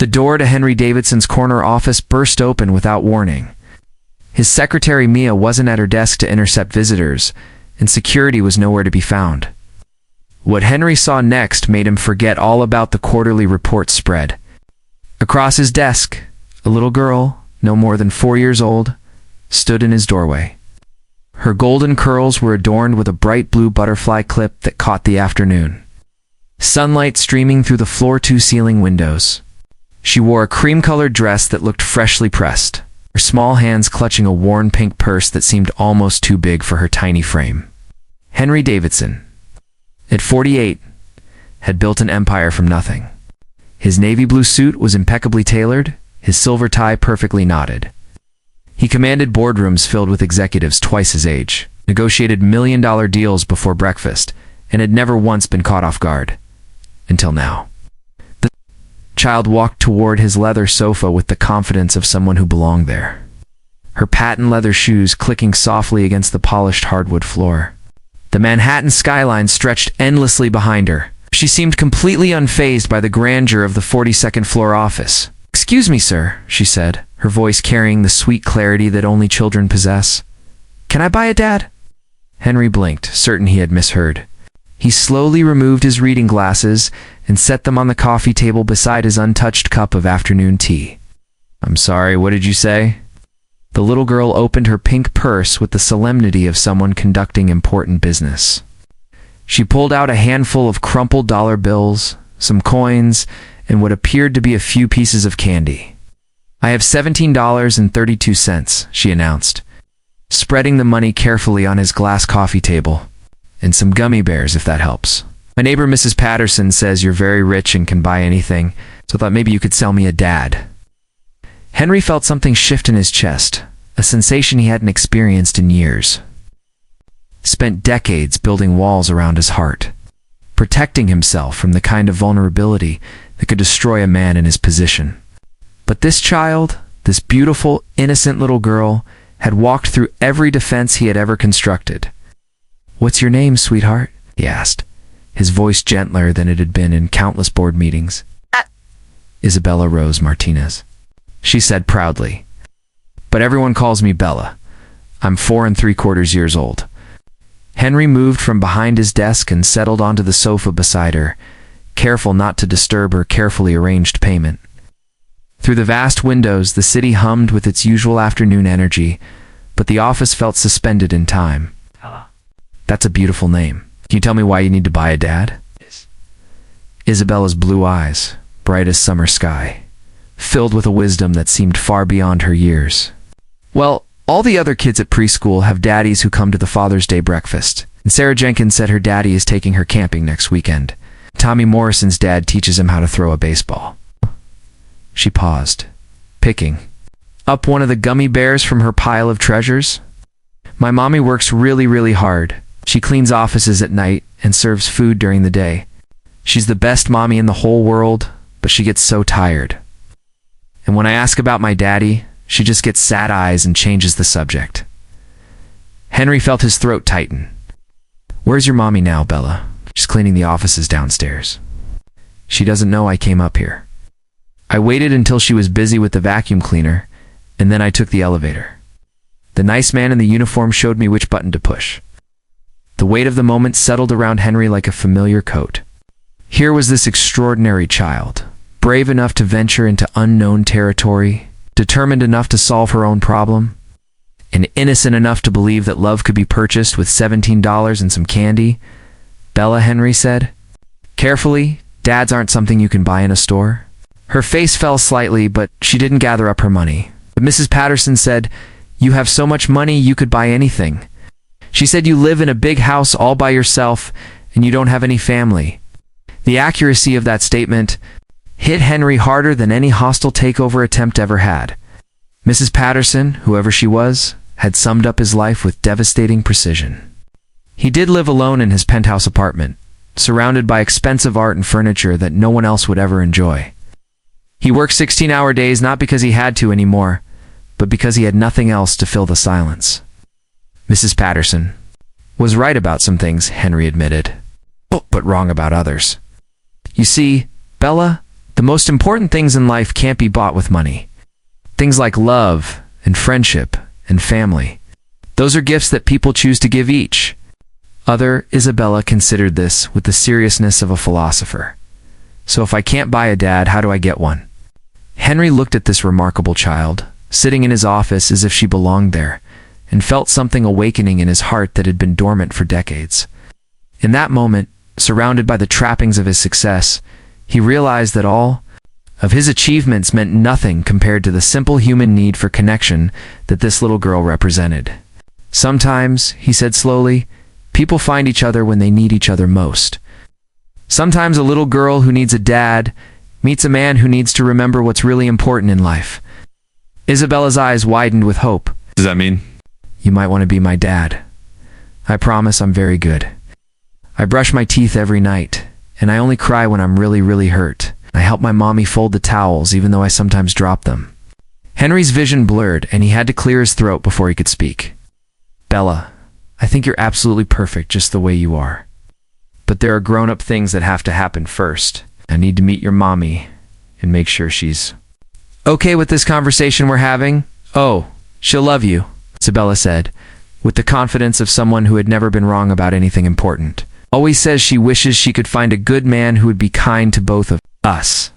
The door to Henry Davidson's corner office burst open without warning. His secretary Mia wasn't at her desk to intercept visitors, and security was nowhere to be found. What Henry saw next made him forget all about the quarterly report spread. Across his desk, a little girl, no more than 4 years old, stood in his doorway. Her golden curls were adorned with a bright blue butterfly clip that caught the afternoon. Sunlight streaming through the floor-to-ceiling windows. She wore a cream-colored dress that looked freshly pressed, her small hands clutching a worn pink purse that seemed almost too big for her tiny frame. Henry Davidson, at 48, had built an empire from nothing. His navy blue suit was impeccably tailored, his silver tie perfectly knotted. He commanded boardrooms filled with executives twice his age, negotiated million-dollar deals before breakfast, and had never once been caught off guard. Until now. The child walked toward his leather sofa with the confidence of someone who belonged there, her patent leather shoes clicking softly against the polished hardwood floor. The Manhattan skyline stretched endlessly behind her. She seemed completely unfazed by the grandeur of the 42nd floor office. "Excuse me, sir," she said, her voice carrying the sweet clarity that only children possess. "Can I buy a dad?" Henry blinked, certain he had misheard. He slowly removed his reading glasses and set them on the coffee table beside his untouched cup of afternoon tea. "I'm sorry, what did you say?" The little girl opened her pink purse with the solemnity of someone conducting important business. She pulled out a handful of crumpled dollar bills, some coins, and what appeared to be a few pieces of candy. "I have $17.32, she announced, spreading the money carefully on his glass coffee table. "And some gummy bears, if that helps. My neighbor Mrs. Patterson says you're very rich and can buy anything, so I thought maybe you could sell me a dad." Henry felt something shift in his chest, a sensation he hadn't experienced in years. Spent decades building walls around his heart, protecting himself from the kind of vulnerability that could destroy a man in his position. But this child, this beautiful, innocent little girl, had walked through every defense he had ever constructed. "What's your name, sweetheart?" he asked, his voice gentler than it had been in countless board meetings. "Isabella Rose Martinez," she said proudly. "But everyone calls me Bella. I'm 4¾ years old." Henry moved from behind his desk and settled onto the sofa beside her, careful not to disturb her carefully arranged payment. Through the vast windows, the city hummed with its usual afternoon energy, but the office felt suspended in time. "Hello. That's a beautiful name. Can you tell me why you need to buy a dad?" Isabella's blue eyes, bright as summer sky, filled with a wisdom that seemed far beyond her years. "Well, all the other kids at preschool have daddies who come to the Father's Day breakfast, and Sarah Jenkins said her daddy is taking her camping next weekend. Tommy Morrison's dad teaches him how to throw a baseball." She paused, picking up one of the gummy bears from her pile of treasures. "My mommy works really hard. She cleans offices at night and serves food during the day. She's the best mommy in the whole world, but she gets so tired. And when I ask about my daddy, she just gets sad eyes and changes the subject." Henry felt his throat tighten. "Where's your mommy now, Bella?" "She's cleaning the offices downstairs." "She doesn't know I came up here. I waited until she was busy with the vacuum cleaner, and then I took the elevator. The nice man in the uniform showed me which button to push." The weight of the moment settled around Henry like a familiar coat. Here was this extraordinary child, brave enough to venture into unknown territory, determined enough to solve her own problem, and innocent enough to believe that love could be purchased with $17 and some candy. "Bella," Henry said, carefully, "dads aren't something you can buy in a store." Her face fell slightly, but she didn't gather up her money. But Mrs. Patterson said, "You have so much money you could buy anything. She said you live in a big house all by yourself and you don't have any family." The accuracy of that statement hit Henry harder than any hostile takeover attempt ever had. Mrs. Patterson, whoever she was, had summed up his life with devastating precision. He did live alone in his penthouse apartment, surrounded by expensive art and furniture that no one else would ever enjoy. He worked 16-hour days not because he had to anymore, but because he had nothing else to fill the silence. Mrs. Patterson was right about some things, Henry admitted, but wrong about others. "You see, Bella, The most important things in life can't be bought with money. Things like love and friendship and family. Those are gifts that people choose to give each other. Isabella considered this with the seriousness of a philosopher. So if I can't buy a dad, how do I get one? Henry looked at this remarkable child, sitting in his office as if she belonged there, and felt something awakening in his heart that had been dormant for decades. In that moment, surrounded by the trappings of his success, he realized that all of his achievements meant nothing compared to the simple human need for connection that this little girl represented. Sometimes, he said slowly, people find each other when they need each other most. Sometimes a little girl who needs a dad meets a man who needs to remember what's really important in life. Isabella's eyes widened with hope. Does that mean? You might want to be my dad. I promise I'm very good. I brush my teeth every night, and I only cry when I'm really, really hurt. I help my mommy fold the towels, even though I sometimes drop them. Henry's vision blurred, and he had to clear his throat before he could speak. Bella, I think you're absolutely perfect just the way you are. But there are grown-up things that have to happen first. I need to meet your mommy and make sure she's okay with this conversation we're having. Oh, she'll love you, Isabella said, with the confidence of someone who had never been wrong about anything important. Always says she wishes she could find a good man who would be kind to both of us.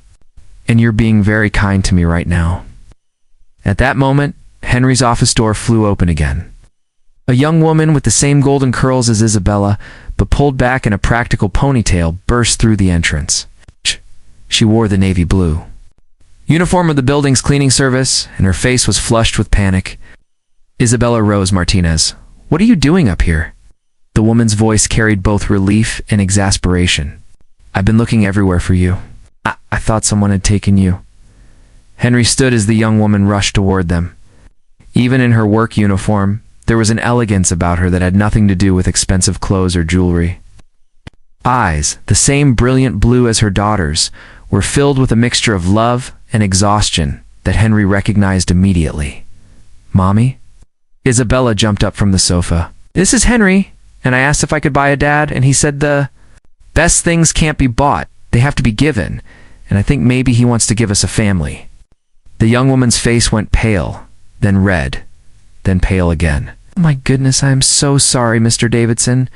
And you're being very kind to me right now. At that moment, Henry's office door flew open again. A young woman with the same golden curls as Isabella, but pulled back in a practical ponytail, burst through the entrance. She wore the navy blue uniform of the building's cleaning service, and her face was flushed with panic. Isabella Rose Martinez, what are you doing up here? The woman's voice carried both relief and exasperation. I've been looking everywhere for you. I thought someone had taken you. Henry stood as the young woman rushed toward them. Even in her work uniform, there was an elegance about her that had nothing to do with expensive clothes or jewelry. Eyes, the same brilliant blue as her daughter's, were filled with a mixture of love and exhaustion that Henry recognized immediately. Mommy? Isabella jumped up from the sofa. This is Henry, and I asked if I could buy a dad, and he said the best things can't be bought, they have to be given, and I think maybe he wants to give us a family. The young woman's face went pale, then red, then pale again. Oh my goodness, I am so sorry, Mr. Davidson.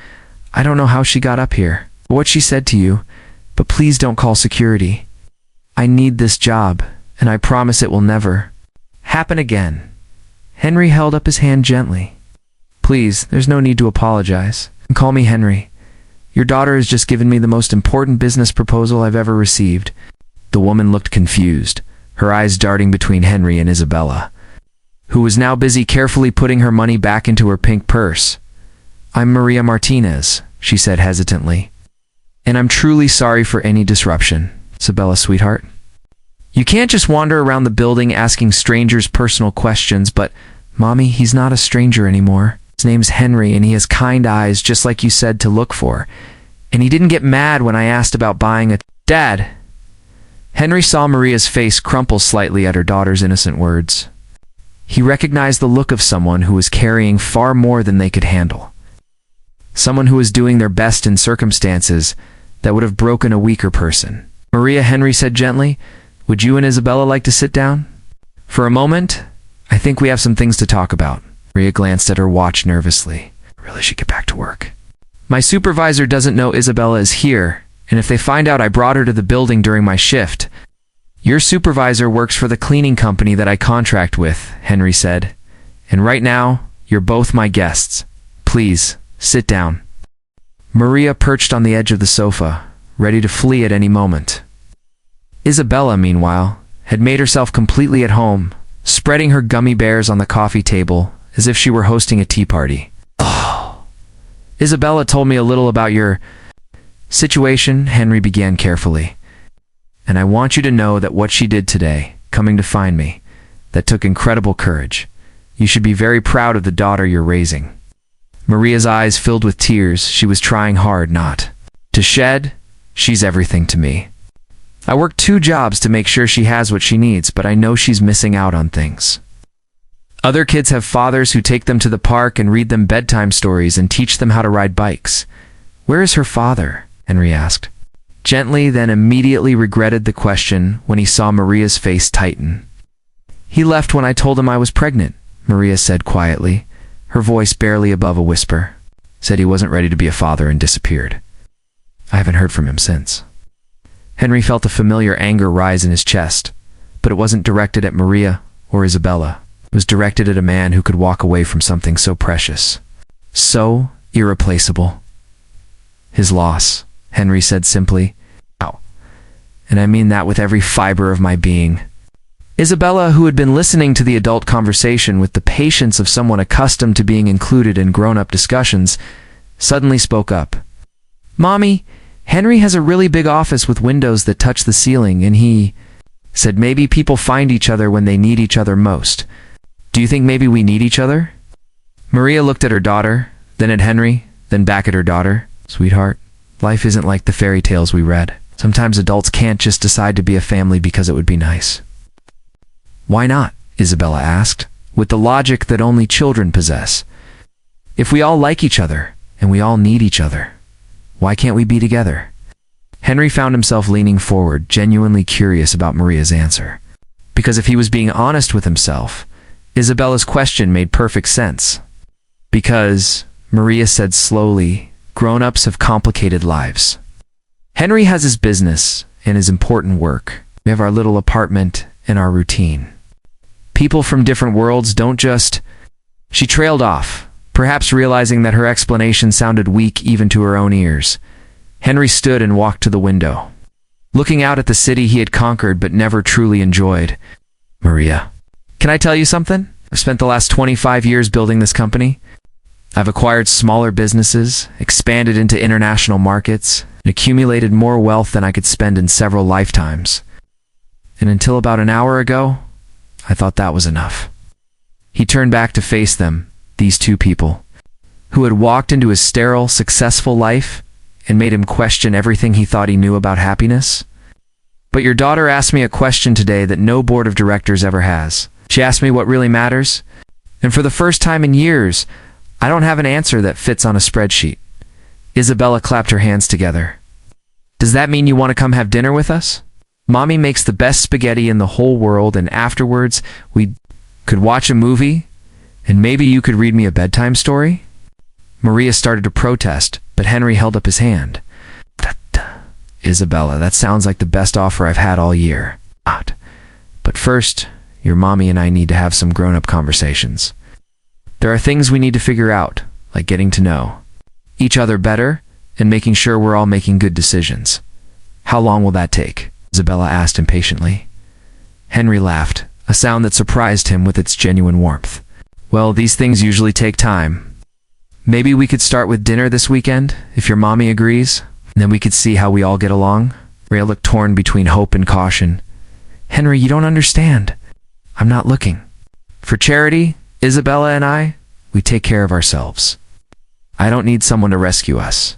I don't know how she got up here, or what she said to you, but please don't call security. I need this job, and I promise it will never happen again. Henry held up his hand gently. Please, there's no need to apologize. Call me Henry. Your daughter has just given me the most important business proposal I've ever received. The woman looked confused, her eyes darting between Henry and Isabella, who was now busy carefully putting her money back into her pink purse. I'm Maria Martinez, she said hesitantly. And I'm truly sorry for any disruption, Isabella, sweetheart. You can't just wander around the building asking strangers personal questions, but, Mommy, he's not a stranger anymore. His name's Henry, and he has kind eyes, just like you said to look for. And he didn't get mad when I asked about buying a dad. Henry saw Maria's face crumple slightly at her daughter's innocent words. He recognized the look of someone who was carrying far more than they could handle. Someone who was doing their best in circumstances that would have broken a weaker person. Maria, Henry said gently, would you and Isabella like to sit down? For a moment, I think we have some things to talk about. Maria glanced at her watch nervously. I really should get back to work. My supervisor doesn't know Isabella is here, and if they find out I brought her to the building during my shift. Your supervisor works for the cleaning company that I contract with, Henry said. And right now, you're both my guests. Please, sit down. Maria perched on the edge of the sofa, ready to flee at any moment. Isabella, meanwhile, had made herself completely at home, spreading her gummy bears on the coffee table as if she were hosting a tea party. Oh. Isabella told me a little about your situation, Henry began carefully. And I want you to know that what she did today, coming to find me, that took incredible courage. You should be very proud of the daughter you're raising. Maria's eyes filled with tears. She was trying hard not to shed. She's everything to me. I work 2 jobs to make sure she has what she needs, but I know she's missing out on things. Other kids have fathers who take them to the park and read them bedtime stories and teach them how to ride bikes. Where is her father? Henry asked. gently, then immediately regretted the question when he saw Maria's face tighten. "He left when I told him I was pregnant," Maria said quietly, her voice barely above a whisper. "Said he wasn't ready to be a father and disappeared. I haven't heard from him since." Henry felt a familiar anger rise in his chest, but it wasn't directed at Maria or Isabella. It was directed at a man who could walk away from something so precious, so irreplaceable. "His loss," Henry said simply. "Ow. And I mean that with every fiber of my being." Isabella, who had been listening to the adult conversation with the patience of someone accustomed to being included in grown-up discussions, suddenly spoke up. "Mommy, Henry has a really big office with windows that touch the ceiling, and he said maybe people find each other when they need each other most. Do you think maybe we need each other?" Maria looked at her daughter, then at Henry, then back at her daughter. "Sweetheart, life isn't like the fairy tales we read. Sometimes adults can't just decide to be a family because it would be nice." "Why not?" Isabella asked, with the logic that only children possess. "If we all like each other, and we all need each other, why can't we be together?" Henry found himself leaning forward, genuinely curious about Maria's answer. Because if he was being honest with himself, Isabella's question made perfect sense. "Because," Maria said slowly, "grown-ups have complicated lives. Henry has his business and his important work. We have our little apartment and our routine. People from different worlds don't just—" She trailed off, perhaps realizing that her explanation sounded weak even to her own ears. Henry stood and walked to the window, looking out at the city he had conquered but never truly enjoyed. "Maria, can I tell you something? I've spent the last 25 years building this company. I've acquired smaller businesses, expanded into international markets, and accumulated more wealth than I could spend in several lifetimes. And until about an hour ago, I thought that was enough." He turned back to face them, these two people, who had walked into his sterile, successful life and made him question everything he thought he knew about happiness. "But your daughter asked me a question today that no board of directors ever has. She asked me what really matters, and for the first time in years, I don't have an answer that fits on a spreadsheet." Isabella clapped her hands together. "Does that mean you want to come have dinner with us? Mommy makes the best spaghetti in the whole world, and afterwards we could watch a movie, and maybe you could read me a bedtime story?" Maria started to protest, but Henry held up his hand. "Isabella, that sounds like the best offer I've had all year. But first, your mommy and I need to have some grown-up conversations. There are things we need to figure out, like getting to know each other better and making sure we're all making good decisions." "How long will that take?" Isabella asked impatiently. Henry laughed, a sound that surprised him with its genuine warmth. "Well, these things usually take time. Maybe we could start with dinner this weekend, if your mommy agrees, and then we could see how we all get along." Maria looked torn between hope and caution. "Henry, you don't understand. I'm not looking. For charity, Isabella and I, we take care of ourselves. I don't need someone to rescue us.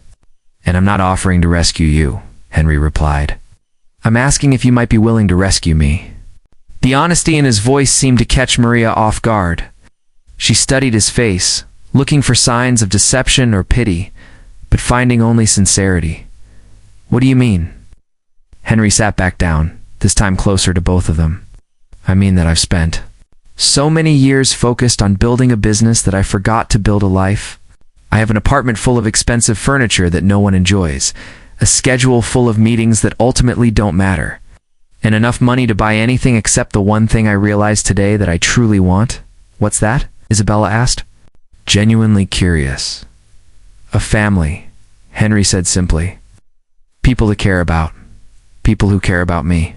And I'm not offering to rescue you," Henry replied. "I'm asking if you might be willing to rescue me." The honesty in his voice seemed to catch Maria off guard. She studied his face, looking for signs of deception or pity, but finding only sincerity. "What do you mean?" Henry sat back down, this time closer to both of them. "I mean that I've spent so many years focused on building a business that I forgot to build a life. I have an apartment full of expensive furniture that no one enjoys, a schedule full of meetings that ultimately don't matter, and enough money to buy anything except the one thing I realized today that I truly want." "What's that?" Isabella asked, genuinely curious. "A family," Henry said simply. "People to care about. People who care about me.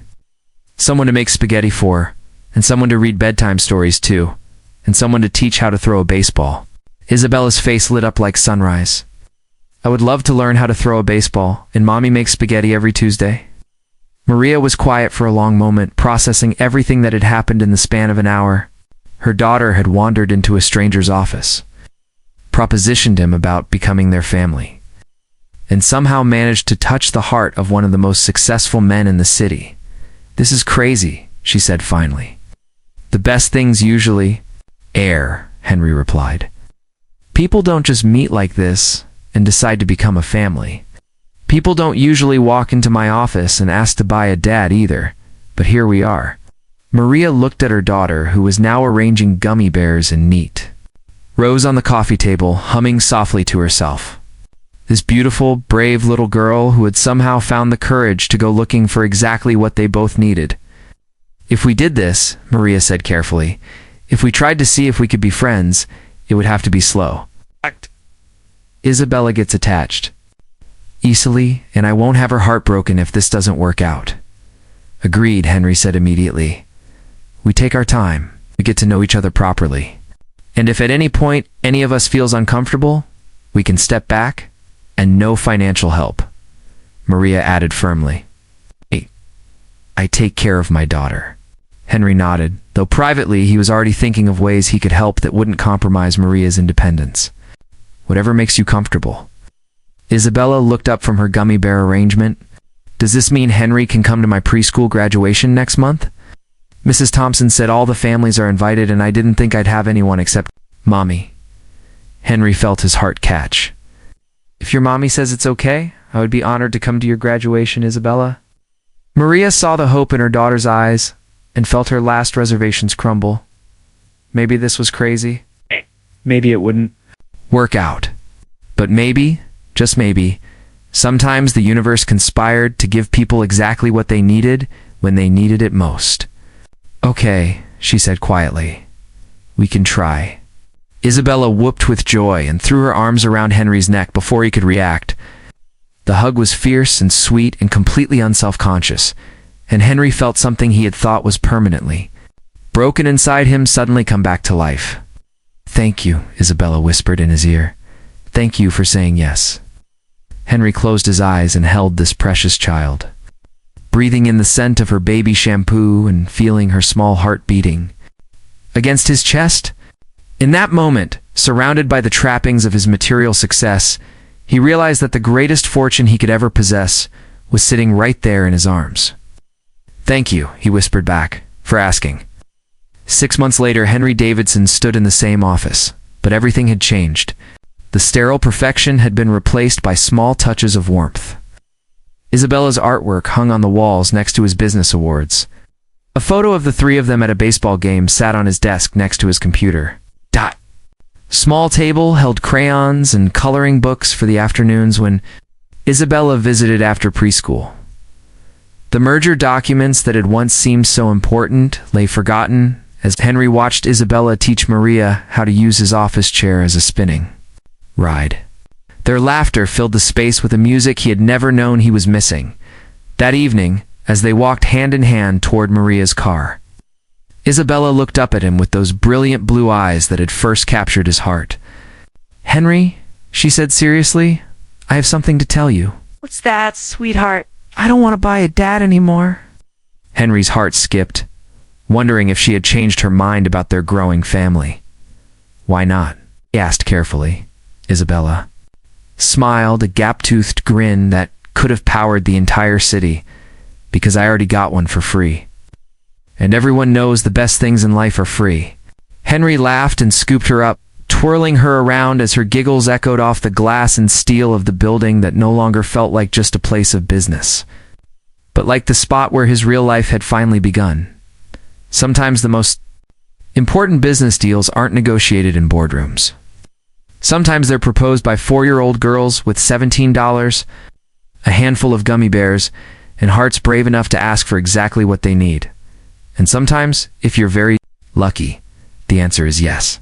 Someone to make spaghetti for, and someone to read bedtime stories to, and someone to teach how to throw a baseball." Isabella's face lit up like sunrise. "I would love to learn how to throw a baseball, and Mommy makes spaghetti every Tuesday." Maria was quiet for a long moment, processing everything that had happened in the span of an hour. Her daughter had wandered into a stranger's office, propositioned him about becoming their family, and somehow managed to touch the heart of one of the most successful men in the city. "This is crazy," she said finally. "The best things usually air," Henry replied. "People don't just meet like this and decide to become a family. People don't usually walk into my office and ask to buy a dad either, but here we are. Maria looked at her daughter, who was now arranging gummy bears in neat rows on the coffee table, humming softly to herself. This beautiful, brave little girl who had somehow found the courage to go looking for exactly what they both needed. If we did this, Maria said carefully, if we tried to see if we could be friends, it would have to be slow. Isabella gets attached easily, and I won't have her heart broken if this doesn't work out. Agreed, Henry said immediately. We take our time. We get to know each other properly. And if at any point any of us feels uncomfortable, we can step back, and no financial help. Maria added firmly. I take care of my daughter. Henry nodded, though privately he was already thinking of ways he could help that wouldn't compromise Maria's independence. Whatever makes you comfortable. Isabella looked up from her gummy bear arrangement. Does this mean Henry can come to my preschool graduation next month? Mrs. Thompson said all the families are invited and I didn't think I'd have anyone except Mommy. Henry felt his heart catch. If your mommy says it's okay, I would be honored to come to your graduation, Isabella. Maria saw the hope in her daughter's eyes and felt her last reservations crumble. Maybe this was crazy. Maybe it wouldn't work out. But maybe, just maybe, sometimes the universe conspired to give people exactly what they needed when they needed it most. Okay, she said quietly. We can try. Isabella whooped with joy and threw her arms around Henry's neck before he could react. The hug was fierce and sweet and completely unself-conscious, and Henry felt something he had thought was permanently broken inside him suddenly come back to life. Thank you, Isabella whispered in his ear. Thank you for saying yes. Henry closed his eyes and held this precious child, breathing in the scent of her baby shampoo and feeling her small heart beating against his chest. In that moment, surrounded by the trappings of his material success, he realized that the greatest fortune he could ever possess was sitting right there in his arms. Thank you, he whispered back, for asking. 6 months later, Henry Davidson stood in the same office, but everything had changed. The sterile perfection had been replaced by small touches of warmth. Isabella's artwork hung on the walls next to his business awards. A photo of the three of them at a baseball game sat on his desk next to his computer. Small table held crayons and coloring books for the afternoons when Isabella visited after preschool. The merger documents that had once seemed so important lay forgotten as Henry watched Isabella teach Maria how to use his office chair as a spinning ride. Their laughter filled the space with a music he had never known he was missing. That evening, as they walked hand in hand toward Maria's car, Isabella looked up at him with those brilliant blue eyes that had first captured his heart. Henry, she said seriously, I have something to tell you. What's that, sweetheart? I don't want to buy a dad anymore. Henry's heart skipped, wondering if she had changed her mind about their growing family. Why not? He asked carefully. Isabella smiled, a gap-toothed grin that could have powered the entire city, because I already got one for free. And everyone knows the best things in life are free. Henry laughed and scooped her up, twirling her around as her giggles echoed off the glass and steel of the building that no longer felt like just a place of business, but like the spot where his real life had finally begun. Sometimes the most important business deals aren't negotiated in boardrooms. Sometimes they're proposed by 4-year-old girls with $17, a handful of gummy bears, and hearts brave enough to ask for exactly what they need. And sometimes, if you're very lucky, the answer is yes.